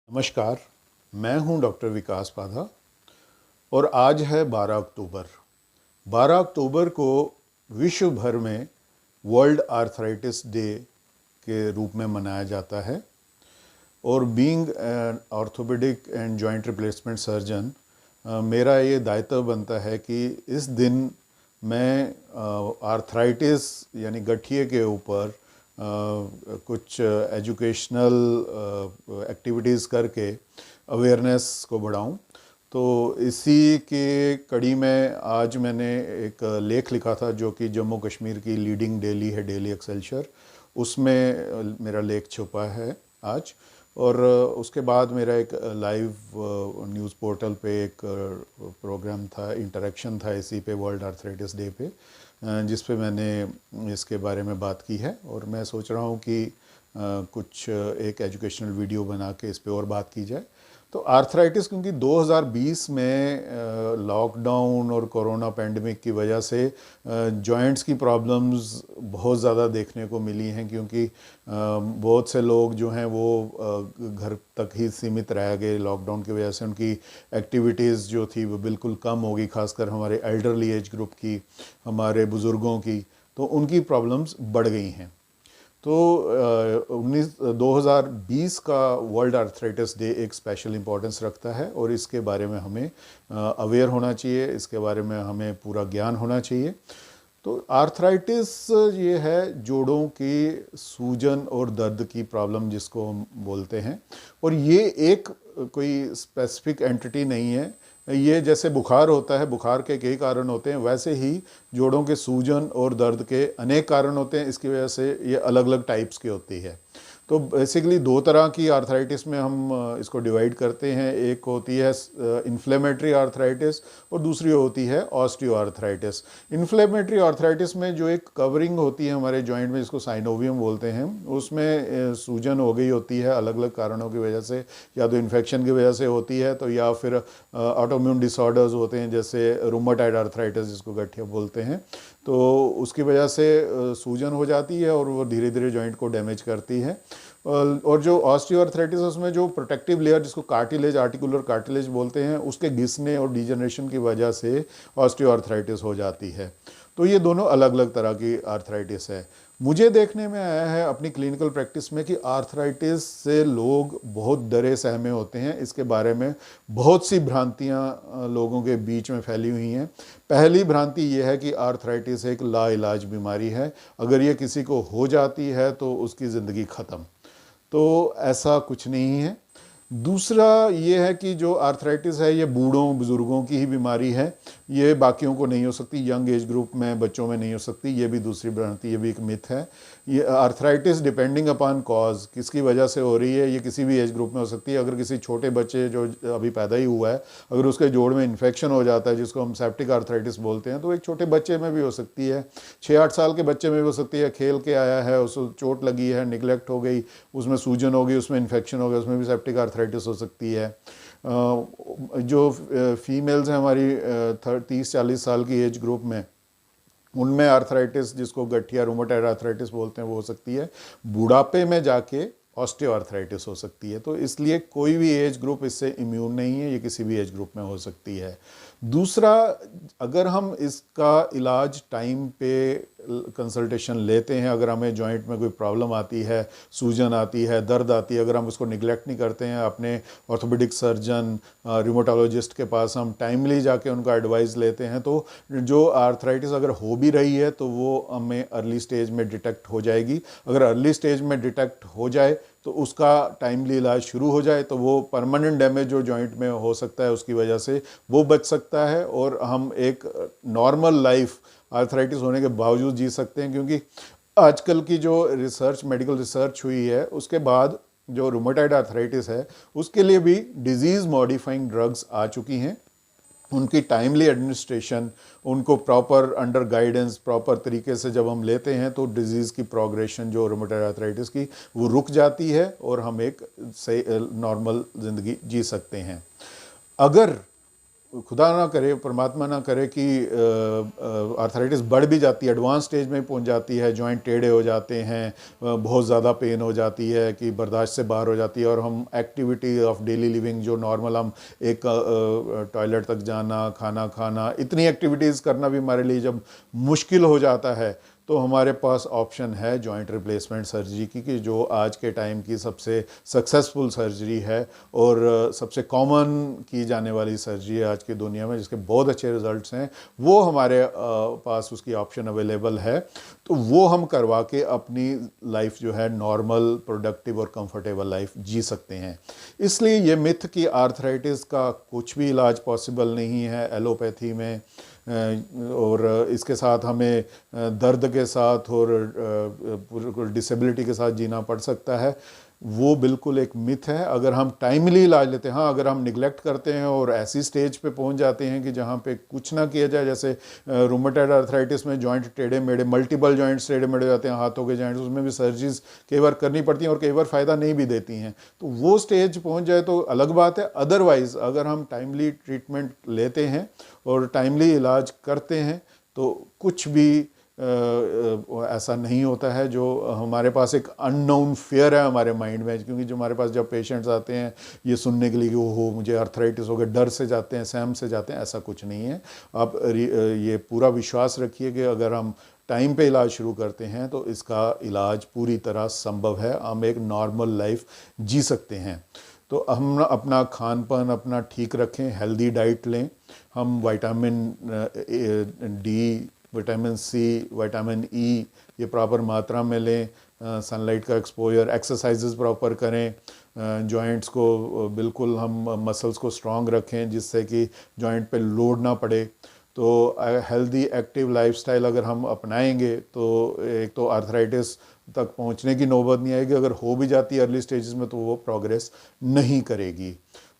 नमस्कार, मैं हूं डॉक्टर विकास पाधा और आज है 12 अक्टूबर। 12 अक्टूबर को विश्व भर में वर्ल्ड आर्थराइटिस डे के रूप में मनाया जाता है और being an orthopaedic and joint replacement surgeon मेरा ये दायित्व बनता है कि इस दिन मैं आर्थराइटिस यानी गठिए के ऊपर कुछ एजुकेशनल एक्टिविटीज़ करके अवेयरनेस को बढ़ाऊं। तो इसी के कड़ी में आज मैंने एक लेख लिखा था जो कि जम्मू कश्मीर की लीडिंग डेली है, डेली एक्सेलसियर, उसमें मेरा लेख छुपा है आज। और उसके बाद मेरा एक लाइव न्यूज़ पोर्टल पे एक प्रोग्राम था, इंटरेक्शन था इसी पे वर्ल्ड आर्थराइटिस डे पे, जिस पे मैंने इसके बारे में बात की है। और मैं सोच रहा हूँ कि कुछ एक एजुकेशनल वीडियो बना के इस पे और बात की जाए। तो आर्थराइटिस, क्योंकि 2020 में लॉकडाउन और कोरोना पैंडमिक की वजह से जॉइंट्स की प्रॉब्लम्स बहुत ज़्यादा देखने को मिली हैं, क्योंकि बहुत से लोग जो हैं वो घर तक ही सीमित रह गए। लॉकडाउन की वजह से उनकी एक्टिविटीज़ जो थी वो बिल्कुल कम हो गई, खासकर हमारे एल्डरली एज ग्रुप की, हमारे बुज़ुर्गों की, तो उनकी प्रॉब्लम्स बढ़ गई हैं। तो 2020 का वर्ल्ड आर्थराइटिस डे एक स्पेशल इम्पोर्टेंस रखता है और इसके बारे में हमें अवेयर होना चाहिए, इसके बारे में हमें पूरा ज्ञान होना चाहिए। तो आर्थराइटिस ये है जोड़ों की सूजन और दर्द की प्रॉब्लम जिसको हम बोलते हैं, और ये एक कोई स्पेसिफिक एंटिटी नहीं है। ये जैसे बुखार होता है, बुखार के कई कारण होते हैं, वैसे ही जोड़ों के सूजन और दर्द के अनेक कारण होते हैं। इसकी वजह से ये अलग अलग टाइप्स की होती है। तो बेसिकली दो तरह की आर्थराइटिस में हम इसको डिवाइड करते हैं। एक होती है इन्फ्लेमेटरी आर्थराइटिस और दूसरी होती है ऑस्टियो आर्थराइटिस। इन्फ्लेमेटरी आर्थराइटिस में जो एक कवरिंग होती है हमारे जॉइंट में, जिसको साइनोवियम बोलते हैं, उसमें सूजन हो गई होती है अलग अलग कारणों की वजह से। या तो इन्फेक्शन की वजह से होती है, तो या फिर ऑटोइम्यून डिसऑर्डर्स होते हैं जैसे रूमेटॉइड आर्थराइटिस जिसको गठिया बोलते हैं। तो उसकी वजह से सूजन हो जाती है और वो धीरे धीरे जॉइंट को डैमेज करती है। और जो ऑस्टियोआर्थराइटिस है उसमें जो प्रोटेक्टिव लेयर जिसको कार्टिलेज, आर्टिकुलर कार्टिलेज बोलते हैं, उसके घिसने और डिजनरेशन की वजह से ऑस्टियोआर्थराइटिस हो जाती है। तो ये दोनों अलग अलग तरह की आर्थराइटिस है। मुझे देखने में आया है अपनी क्लिनिकल प्रैक्टिस में कि आर्थराइटिस से लोग बहुत डरे सहमे होते हैं। इसके बारे में बहुत सी भ्रांतियां लोगों के बीच में फैली हुई हैं। पहली भ्रांति ये है कि आर्थराइटिस एक लाइलाज बीमारी है, अगर ये किसी को हो जाती है तो उसकी ज़िंदगी ख़त्म। तो ऐसा कुछ नहीं है। दूसरा ये है कि जो आर्थराइटिस है ये बूढ़ों बुज़ुर्गों की ही बीमारी है, ये बाकियों को नहीं हो सकती, यंग एज ग्रुप में बच्चों में नहीं हो सकती। ये भी दूसरी भ्रांति, ये भी एक मिथ है। ये आर्थराइटिस डिपेंडिंग अपॉन कॉज, किसकी वजह से हो रही है, ये किसी भी एज ग्रुप में हो सकती है। अगर किसी छोटे बच्चे जो अभी पैदा ही हुआ है, अगर उसके जोड़ में इन्फेक्शन हो जाता है जिसको हम सेप्टिक आर्थराइटिस बोलते हैं, तो एक छोटे बच्चे में भी हो सकती है, 6-8 साल के बच्चे में भी हो सकती है। खेल के आया है, उसको चोट लगी है, निगलेक्ट हो गई, उसमें सूजन हो गई, उसमें इन्फेक्शन हो गया, उसमें भी सेप्टिक आर्थराइटिस हो सकती है। जो फीमेल्स हैं हमारी 30-40 साल की एज ग्रुप में, उनमें आर्थराइटिस जिसको गठिया रूमेटॉइड आर्थराइटिस बोलते हैं वो हो सकती है। बुढ़ापे में जाके ऑस्टियोआर्थराइटिस हो सकती है। तो इसलिए कोई भी एज ग्रुप इससे इम्यून नहीं है, ये किसी भी एज ग्रुप में हो सकती है। दूसरा, अगर हम इसका इलाज टाइम पे कंसल्टेशन लेते हैं, अगर हमें जॉइंट में कोई प्रॉब्लम आती है, सूजन आती है, दर्द आती है, अगर हम उसको निगलेक्ट नहीं करते हैं, अपने ऑर्थोपेडिक सर्जन, रूमेटोलॉजिस्ट के पास हम टाइमली जाके उनका एडवाइस लेते हैं, तो जो आर्थराइटिस अगर हो भी रही है तो वो हमें अर्ली स्टेज में डिटेक्ट हो जाएगी। अगर अर्ली स्टेज में डिटेक्ट हो जाए तो उसका टाइमली इलाज शुरू हो जाए तो वो परमानेंट डैमेज जो जॉइंट में हो सकता है उसकी वजह से वो बच सकता है और हम एक नॉर्मल लाइफ आर्थराइटिस होने के बावजूद जी सकते हैं। क्योंकि आजकल की जो रिसर्च, मेडिकल रिसर्च हुई है, उसके बाद जो रूमेटॉइड आर्थराइटिस है उसके लिए भी डिजीज़ मॉडिफाइंग ड्रग्स आ चुकी हैं। उनकी टाइमली एडमिनिस्ट्रेशन, उनको प्रॉपर अंडर गाइडेंस, प्रॉपर तरीके से जब हम लेते हैं तो डिजीज़ की प्रोग्रेशन जो रूमेटॉइड आर्थराइटिस की वो रुक जाती है और हम एक सही नॉर्मल ज़िंदगी जी सकते हैं। अगर खुदा ना करे, परमात्मा ना करे कि आर्थराइटिस बढ़ भी जाती है, एडवांस स्टेज में पहुंच जाती है, जॉइंट टेढ़े हो जाते हैं, बहुत ज़्यादा पेन हो जाती है कि बर्दाश्त से बाहर हो जाती है, और हम एक्टिविटी ऑफ डेली लिविंग जो नॉर्मल हम एक टॉयलेट तक जाना, खाना खाना, इतनी एक्टिविटीज़ करना भी हमारे लिए जब मुश्किल हो जाता है, तो हमारे पास ऑप्शन है जॉइंट रिप्लेसमेंट सर्जरी की, कि जो आज के टाइम की सबसे सक्सेसफुल सर्जरी है और सबसे कॉमन की जाने वाली सर्जरी है आज की दुनिया में, जिसके बहुत अच्छे रिजल्ट्स हैं। वो हमारे पास उसकी ऑप्शन अवेलेबल है, तो वो हम करवा के अपनी लाइफ जो है नॉर्मल, प्रोडक्टिव और कंफर्टेबल लाइफ जी सकते हैं। इसलिए ये मिथ कि आर्थराइटिस का कुछ भी इलाज पॉसिबल नहीं है एलोपैथी में, और इसके साथ हमें दर्द के साथ और डिसेबिलिटी के साथ जीना पड़ सकता है, वो बिल्कुल एक मिथ है। अगर हम टाइमली इलाज लेते हैं, हाँ अगर हम निगलेक्ट करते हैं और ऐसी स्टेज पे पहुंच जाते हैं कि जहाँ पे कुछ ना किया जाए, जैसे रूमेटॉइड आर्थराइटिस में जॉइंट टेढ़े मेढ़े, मल्टीपल जॉइंट्स टेढ़े मेढ़े जाते हैं, हाथों के जॉइंट्स, उसमें भी सर्जरीज कई बार करनी पड़ती हैं और कई बार फ़ायदा नहीं भी देती हैं, तो वो स्टेज पहुंच जाए तो अलग बात है। अदरवाइज़ अगर हम टाइमली ट्रीटमेंट लेते हैं और टाइमली इलाज करते हैं तो कुछ भी ऐसा नहीं होता है। जो हमारे पास एक अननोन फियर है हमारे माइंड में, क्योंकि जो हमारे पास जब पेशेंट्स आते हैं ये सुनने के लिए कि ओहो मुझे आर्थराइटिस हो गया, डर से जाते हैं, सहम से जाते हैं, ऐसा कुछ नहीं है। आप ये पूरा विश्वास रखिए कि अगर हम टाइम पे इलाज शुरू करते हैं तो इसका इलाज पूरी तरह संभव है, हम एक नॉर्मल लाइफ जी सकते हैं। तो हम अपना खान पान अपना ठीक रखें, हेल्दी डाइट लें, हम vitamin D, vitamin C, vitamin E ये प्रॉपर मात्रा में लें, सनलाइट का एक्सपोजर, एक्सरसाइजेस प्रॉपर करें, जॉइंट्स को बिल्कुल हम मसल्स को स्ट्रॉन्ग रखें जिससे कि जॉइंट पे लोड ना पड़े। तो हेल्दी एक्टिव लाइफस्टाइल अगर हम अपनाएंगे तो एक तो आर्थराइटिस तक पहुंचने की नौबत नहीं आएगी, अगर हो भी जाती है अर्ली स्टेजेस में तो वो प्रोग्रेस नहीं करेगी।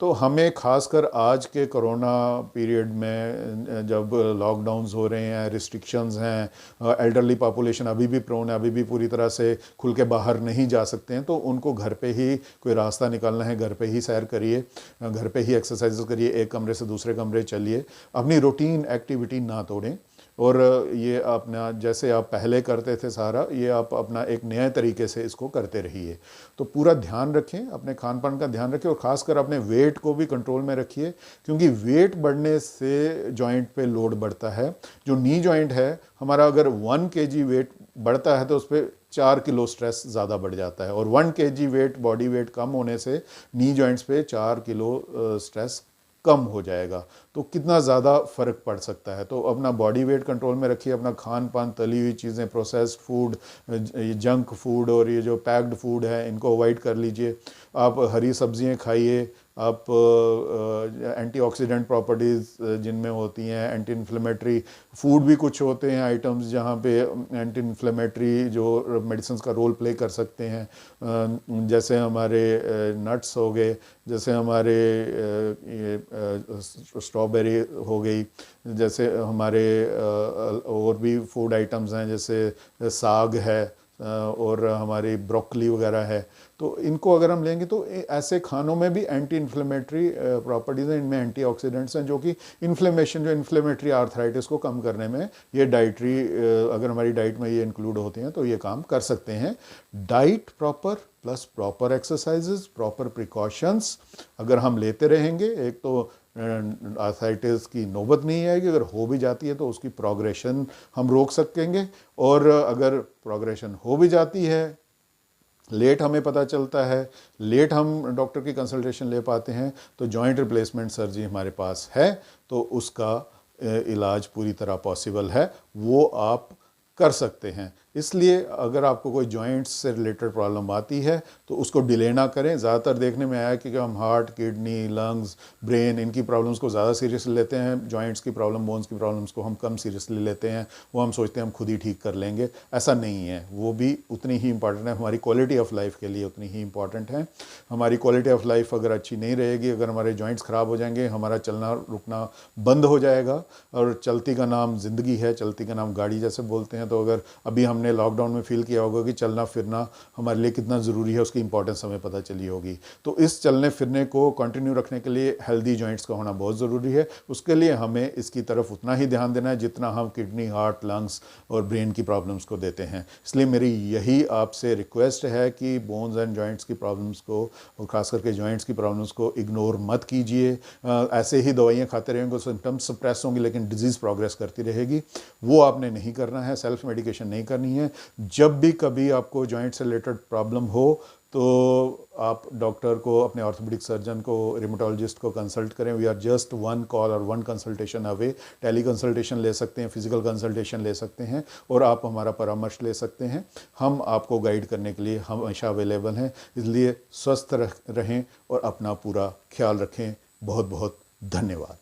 तो हमें खासकर आज के कोरोना पीरियड में जब लॉकडाउन्स हो रहे हैं, रिस्ट्रिक्शंस हैं, एल्डरली पॉपुलेशन अभी भी प्रोन है, अभी भी पूरी तरह से खुल के बाहर नहीं जा सकते हैं, तो उनको घर पे ही कोई रास्ता निकालना है, घर पे ही सैर करिए, घर पे ही एक्सरसाइज करिए, एक कमरे से दूसरे कमरे चलिए, अपनी रूटीन एक्टिविटी ना तोड़ें। और ये अपना जैसे आप पहले करते थे सारा, ये आप अपना एक नए तरीके से इसको करते रहिए। तो पूरा ध्यान रखें, अपने खान पान का ध्यान रखें और ख़ासकर अपने वेट को भी कंट्रोल में रखिए, क्योंकि वेट बढ़ने से जॉइंट पे लोड बढ़ता है। जो नी जॉइंट है हमारा, अगर 1 kg वेट बढ़ता है तो उस पर 4 किलो स्ट्रेस ज़्यादा बढ़ जाता है, और 1 kg वेट, बॉडी वेट कम होने से नी जॉइंट्स पे 4 किलो स्ट्रेस कम हो जाएगा। तो कितना ज़्यादा फ़र्क पड़ सकता है। तो अपना बॉडी वेट कंट्रोल में रखिए, अपना खान पान, तली हुई चीज़ें, प्रोसेस्ड फूड, जंक फूड और ये जो पैक्ड फूड है इनको अवॉइड कर लीजिए। आप हरी सब्जियां खाइए, आप एंटीऑक्सीडेंट प्रॉपर्टीज़ जिनमें होती हैं, एंटी इन्फ्लेमेटरी फूड भी कुछ होते हैं आइटम्स जहाँ पे एंटी इन्फ्लेमेटरी जो मेडिसिन का रोल प्ले कर सकते हैं, जैसे हमारे नट्स हो गए, जैसे हमारे स्ट्रॉबेरी हो गई, जैसे हमारे और भी फूड आइटम्स हैं जैसे साग है और हमारी ब्रोकली वगैरह है। तो इनको अगर हम लेंगे तो ऐसे खानों में भी एंटी इन्फ्लेमेटरी प्रॉपर्टीज़ हैं, इनमें एंटीऑक्सीडेंट्स हैं जो कि इन्फ्लेमेशन, जो इन्फ्लेमेटरी आर्थराइटिस को कम करने में ये डाइटरी, अगर हमारी डाइट में ये इंक्लूड होते हैं तो ये काम कर सकते हैं। Diet proper plus proper exercises, proper precautions अगर हम लेते रहेंगे, एक तो आर्थराइटिस की नौबत नहीं आएगी, अगर हो भी जाती है तो उसकी प्रोग्रेशन हम रोक सकेंगे, और अगर प्रोग्रेशन हो भी जाती है, लेट हमें पता चलता है, लेट हम डॉक्टर की कंसल्टेशन ले पाते हैं, तो जॉइंट रिप्लेसमेंट सर्जरी हमारे पास है, तो उसका इलाज पूरी तरह पॉसिबल है, वो आप कर सकते हैं। इसलिए अगर आपको कोई जॉइंट्स से रिलेटेड प्रॉब्लम आती है तो उसको डिले ना करें। ज़्यादातर देखने में आया है कि हम हार्ट, किडनी, लंग्स, ब्रेन, इनकी प्रॉब्लम्स को ज़्यादा सीरियसली लेते हैं, जॉइंट्स की प्रॉब्लम, बोन्स की प्रॉब्लम्स को हम कम सीरियसली लेते हैं, वो हम सोचते हैं हम खुद ही ठीक कर लेंगे। ऐसा नहीं है, वो भी उतनी ही इंपॉर्टेंट है, हमारी क्वालिटी ऑफ लाइफ के लिए उतनी ही इंपॉर्टेंट है। हमारी क्वालिटी ऑफ लाइफ अगर अच्छी नहीं रहेगी, अगर हमारे जॉइंट्स ख़राब हो जाएंगे, हमारा चलना रुकना बंद हो जाएगा। और चलती का नाम ज़िंदगी है, चलती का नाम गाड़ी जैसे बोलते हैं। तो अगर अभी हमने हमने लॉकडाउन में फील किया होगा कि चलना फिरना हमारे लिए कितना ज़रूरी है, उसकी इंपॉर्टेंस हमें पता चली होगी। तो इस चलने फिरने को कंटिन्यू रखने के लिए हेल्दी जॉइंट्स का होना बहुत ज़रूरी है। उसके लिए हमें इसकी तरफ उतना ही ध्यान देना है जितना हम किडनी, हार्ट, लंग्स और ब्रेन की प्रॉब्लम्स को देते हैं। इसलिए मेरी यही आपसे रिक्वेस्ट है कि बोन्स एंड जॉइंट्स की प्रॉब्लम्स को और ख़ास करके जॉइंट्स की प्रॉब्लम्स को इग्नोर मत कीजिए। ऐसे ही दवाइयाँ खाते रहेंगे, सिम्टम्स सप्रेस होंगी लेकिन डिजीज़ प्रोग्रेस करती रहेगी, वो आपने नहीं करना है। सेल्फ मेडिकेशन नहीं करनी है। जब भी कभी आपको जॉइंट से रिलेटेड प्रॉब्लम हो तो आप डॉक्टर को, अपने ऑर्थोपेडिक सर्जन को, रिमेटोलॉजिस्ट को कंसल्ट करें। वी आर जस्ट 1 कॉल और 1 कंसल्टेशन अवे। टेली कंसल्टेशन ले सकते हैं, फिजिकल कंसल्टेशन ले सकते हैं और आप हमारा परामर्श ले सकते हैं। हम आपको गाइड करने के लिए हमेशा अवेलेबल हैं। इसलिए स्वस्थ रहें और अपना पूरा ख्याल रखें। बहुत बहुत धन्यवाद।